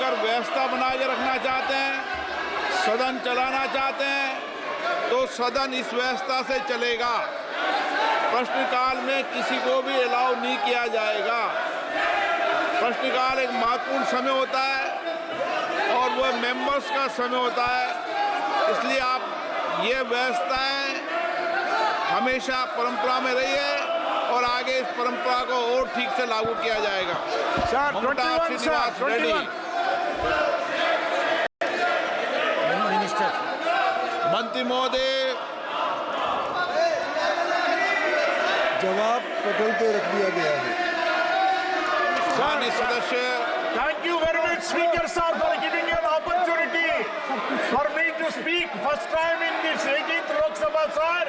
अगर व्यवस्था बना के रखना चाहते हैं, सदन चलाना चाहते हैं, तो सदन इस व्यवस्था से चलेगा। प्रश्नकाल में किसी को भी अलाउ नहीं किया जाएगा। प्रश्नकाल एक महत्वपूर्ण समय होता है और वह मेंबर्स का समय होता है, इसलिए आप ये व्यवस्थाएं हमेशा परंपरा में रही है और आगे इस परंपरा को और ठीक से लागू किया जाएगा। मंत्री महोदय, जवाब पटल पे रख दिया गया है। माननीय सदस्य, Thank you very much, Speaker sir, for giving me an opportunity for me to speak first time in this 18th Lok Sabha, sir.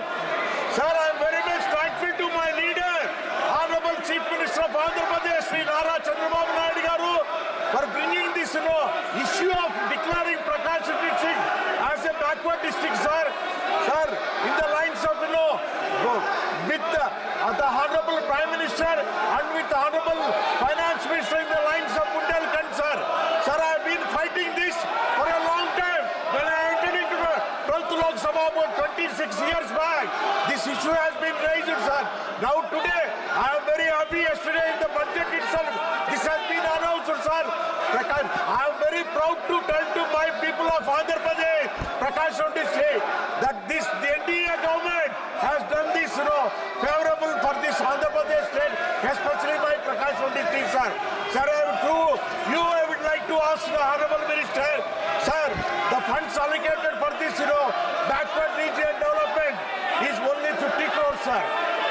Sir, I am very much thankful to my leader, Honorable Chief Minister of Andhra Pradesh, Sri Nara Chandrababu Naidu garu, for bringing this, issue of declaring Prakash district as a backward district, sir. Sir, in the lines of, with the Honorable Prime Minister and with the Honorable Finance Minister in the lines of Bundelkhand, sir. Sir, I have been fighting this for a long time. When I entered into the 12th Lok Sabha about 26 years back, this issue has been raised, sir. Now today, I am very happy. Yesterday in the budget itself, this has been announced, sir. I am very proud to tell to my people of Andhra Pradesh, Prakash district, that the NDA government has done this, favorable for this Andhra Pradesh state, especially by Prakash district, sir. Sir, I would like to ask the Honorable Minister, sir, the funds allocated for this, backward region development is only 50 crores, sir.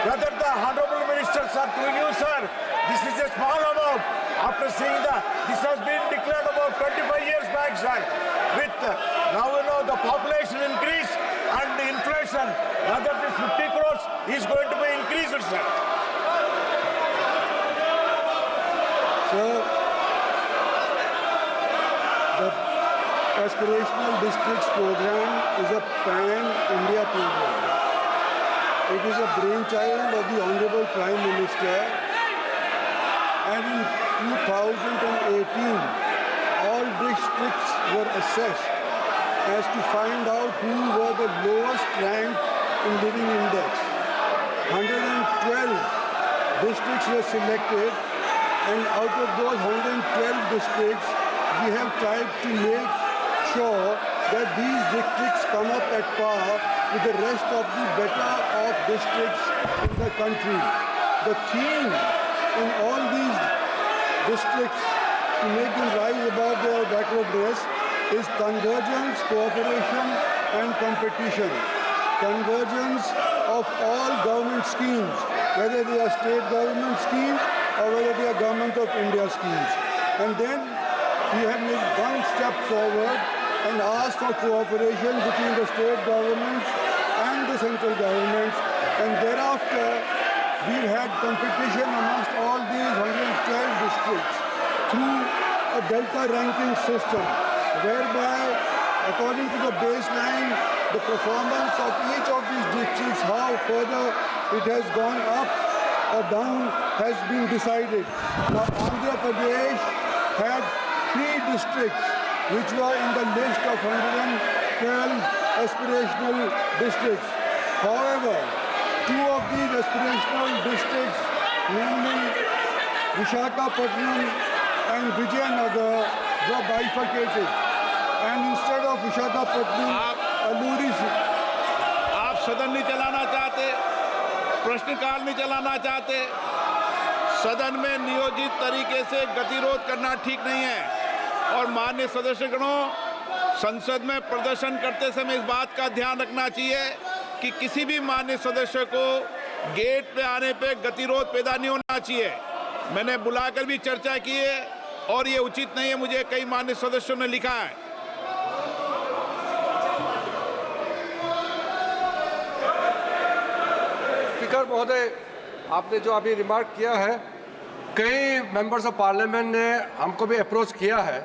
Whether the Honorable Minister, sir, through you, sir, this is a small amount. After seeing that, this has been declared about 25 years back, sir. With now, the population increase and the inflation, whether this 50 crores is going to be increased, sir. Sir, the Aspirational Districts Program is a pan-India program. It is a brainchild of the Honorable Prime Minister, and in 2018, all districts were assessed as to find out who were the lowest ranked in living index. 112 districts were selected, and out of those 112 districts, we have tried to make sure that these districts come up at par with the rest of the better off districts in the country. The theme in all these districts to make them rise above their backwardness is convergence, cooperation and competition. Convergence of all government schemes, whether they are state government schemes or whether they are government of India schemes. And then we have made one step forward and asked for cooperation between the state governments and the central governments, and thereafter we've had competition amongst all these 112 districts through a delta ranking system, whereby according to the baseline, the performance of each of these districts, how further it has gone up or down, has been decided. Now Andhra Pradesh had 3 districts which were in the list of 112 aspirational districts. However, 2 of these aspirational districts, namely Visakhapatnam and Vijayanagar, were bifurcated. And instead of Visakhapatnam, Alluri... आप सदन नहीं चलाना चाहते, प्रश्नकाल नहीं चलाना चाहते, सदन में नियोजित तरीके से गतिरोध करना ठीक नहीं है। और माननीय सदस्यगणों, संसद में प्रदर्शन करते समय इस बात का ध्यान रखना चाहिए कि किसी भी माननीय सदस्य को गेट पे आने पे गतिरोध पैदा नहीं होना चाहिए। मैंने बुलाकर भी चर्चा की है और ये उचित नहीं है, मुझे कई माननीय सदस्यों ने लिखा है। स्पीकर महोदय, आपने जो अभी रिमार्क किया है, कई मेंबर्स ऑफ पार्लियामेंट ने हमको भी अप्रोच किया है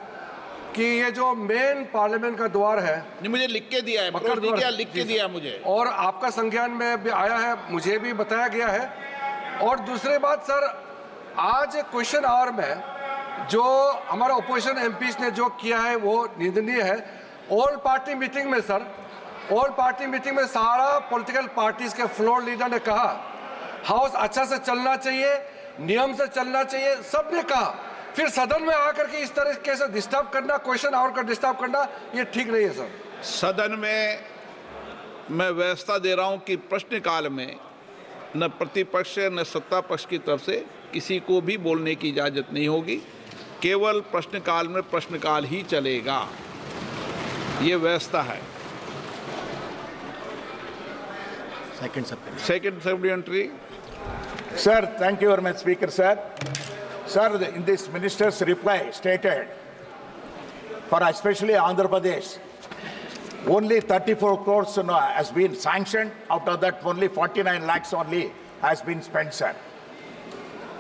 कि ये जो मेन पार्लियामेंट का द्वार है, नहीं मुझे लिख के दिया है, मकर लिख के दिया मुझे, और आपका संज्ञान में भी आया है, मुझे भी बताया गया है। और दूसरी बात सर, आज क्वेश्चन आवर में जो हमारा ओपोजिशन एमपीज ने जो किया है वो निंदनीय है। ऑल पार्टी मीटिंग में सर, ऑल पार्टी मीटिंग में सारा पॉलिटिकल पार्टीज के फ्लोर लीडर ने कहा हाउस अच्छा से चलना चाहिए, नियम से चलना चाहिए, सबने कहा। फिर सदन में आकर के इस तरीके से डिस्टर्ब करना, क्वेश्चन आवर का डिस्टर्ब करना, ये ठीक नहीं है सर। सदन में मैं व्यवस्था दे रहा हूं कि प्रश्नकाल में न प्रतिपक्ष न सत्ता पक्ष की तरफ से किसी को भी बोलने की इजाज़त नहीं होगी। केवल प्रश्नकाल में प्रश्नकाल ही चलेगा, ये व्यवस्था है। Second supplementary. Sir, thank you very much, Speaker, sir. Sir, in this minister's reply stated, for especially Andhra Pradesh, only 34 crores has been sanctioned. Out of that, only 49 lakhs only has been spent, sir.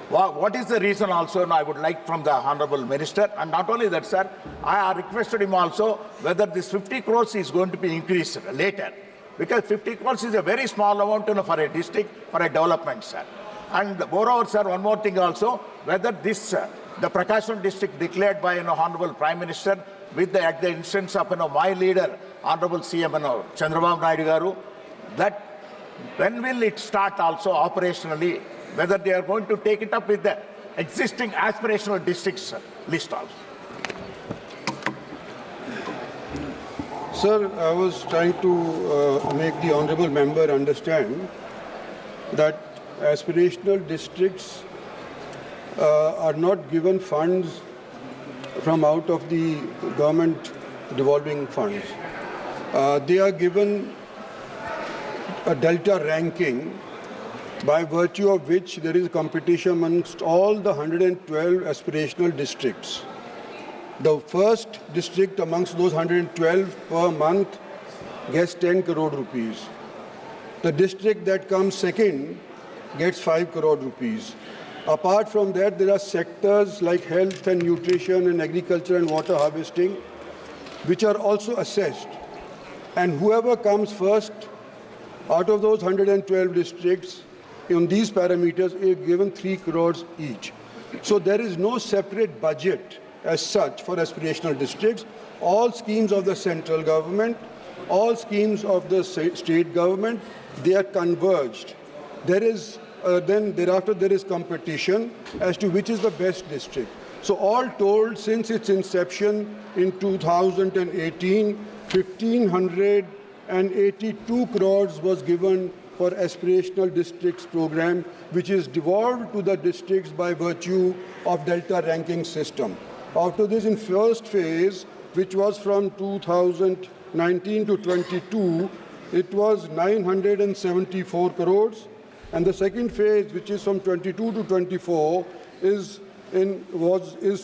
What is the reason also, I would like from the Honorable Minister, and not only that, sir, I requested him also whether this 50 crores is going to be increased later, because 50 crores is a very small amount for a district, for a development, sir. And moreover, sir, one more thing also, whether this, the Prakasham district declared by Honorable Prime Minister at the instance of my leader, Honorable CM Chandrababu Naidu Garu, that when will it start also operationally, whether they are going to take it up with the existing aspirational districts list also. Sir, I was trying to make the honourable member understand that aspirational districts are not given funds from out of the government revolving funds. They are given a delta ranking by virtue of which there is competition amongst all the 112 aspirational districts. The first district amongst those 112 per month gets 10 crore rupees. The district that comes second gets 5 crore rupees. Apart from that, there are sectors like health and nutrition and agriculture and water harvesting, which are also assessed. And whoever comes first out of those 112 districts on these parameters is given 3 crores each. So there is no separate budget as such for aspirational districts. All schemes of the central government, all schemes of the state government, they are converged. There is then thereafter there is competition as to which is the best district. So all told, since its inception in 2018, 1,582 crores was given for aspirational districts program, which is devolved to the districts by virtue of delta ranking system. After this, in first phase, which was from 2019 to 22, it was 974 crores. And the second phase, which is from 22 to 24, is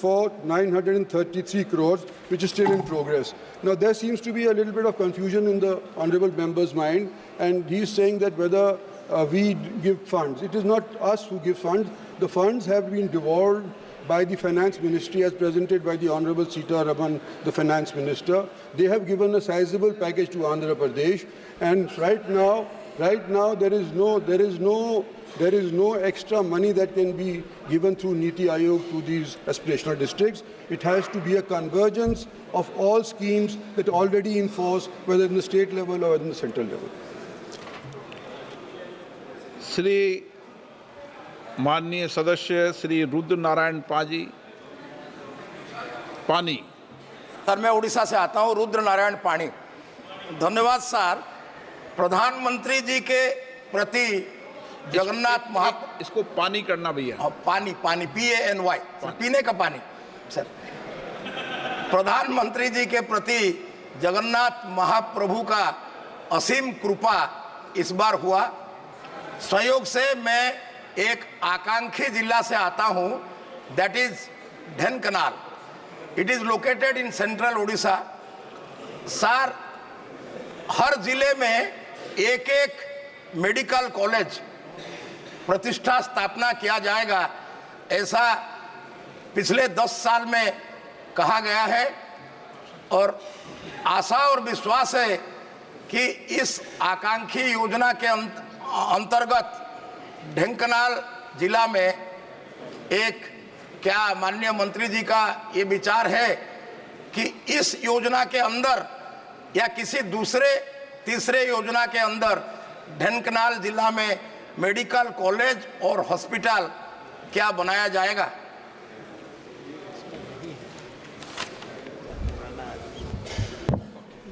for 933 crores, which is still in progress. Now, there seems to be a little bit of confusion in the honourable member's mind, and he's saying that whether we give funds. It is not us who give funds. The funds have been devolved by the Finance Ministry as presented by the Honourable Sitaraman, the Finance Minister. They have given a sizable package to Andhra Pradesh, and right now there is no extra money that can be given through Niti Aayog to these aspirational districts. It has to be a convergence of all schemes that are already in force, whether in the state level or in the central level. Shri माननीय सदस्य श्री रुद्र नारायण पानी। Sir, मैं उड़ीसा से आता हूं, रुद्र नारायण पानी। धन्यवाद sir. प्रधानमंत्री जी के प्रति जगन्नाथ इसको पानी करना भैया। पानी PANY, पीने का पानी। सर, प्रधानमंत्री जी के प्रति जगन्नाथ महाप्रभु का असीम कृपा इस बार हुआ। संयोग से मैं एक आकांक्षी जिला से आता हूं, that is Dhenkanal. It is located in central Orissa. Sir, हर जिले में एक मेडिकल कॉलेज प्रतिष्ठा स्थापना किया जाएगा, ऐसा पिछले 10 साल में कहा गया है, और आशा और विश्वास है कि इस आकांक्षी योजना के अंतर्गत ढेंकनाल जिला में एक क्या माननीय मंत्री जी का ये विचार है कि इस योजना के अंदर या किसी दूसरे तीसरे योजना के अंदर ढेंकनाल जिला में मेडिकल कॉलेज और हॉस्पिटल क्या बनाया जाएगा?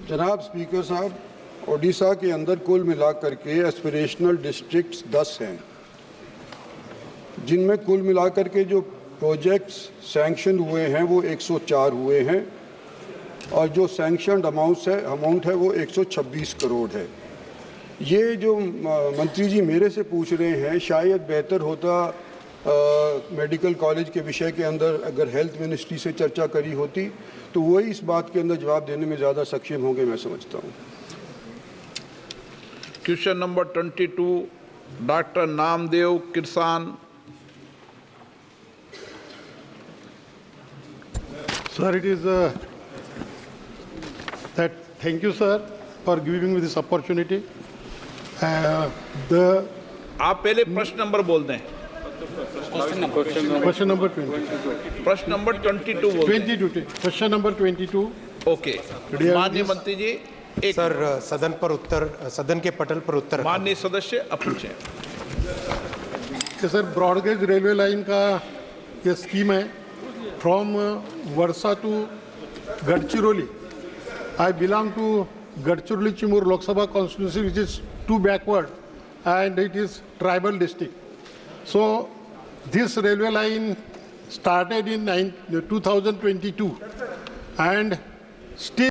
जनाब स्पीकर साहब, ओडिशा के अंदर कुल मिलाकर के एस्पिरेशनल डिस्ट्रिक्ट्स 10 हैं, जिनमें कुल मिलाकर के जो प्रोजेक्ट्स सैंक्शन हुए हैं वो 104 हुए हैं और जो सैंक्शनड अमाउंट है वो 126 करोड़ है। ये जो मंत्री जी मेरे से पूछ रहे हैं, शायद बेहतर होता मेडिकल कॉलेज के विषय के अंदर अगर हेल्थ मिनिस्ट्री से चर्चा करी होती तो वही इस बात के अंदर जवाब देने में ज़्यादा सक्षम होंगे, मैं समझता हूँ। Question number 22, doctor Namdev Kirsan. Sir, it is that. Thank you, sir, for giving me this opportunity. आप पहले प्रश्न नंबर बोल दें। Question number 20. प्रश्न नंबर 22 बोल दें। 22. Question number 22. ओके, माननीय मंत्री जी एक सर सदन के पटल पर उत्तर। माननीय सदस्य अब पूछें। सर, ब्रॉडगेज रेलवे लाइन का ये स्कीम है from Wardha to Gadchiroli. I belong to Gadchiroli Chimur Lok Sabha constituency, which is too backward, and it is tribal district. So this railway line started in 2022 and still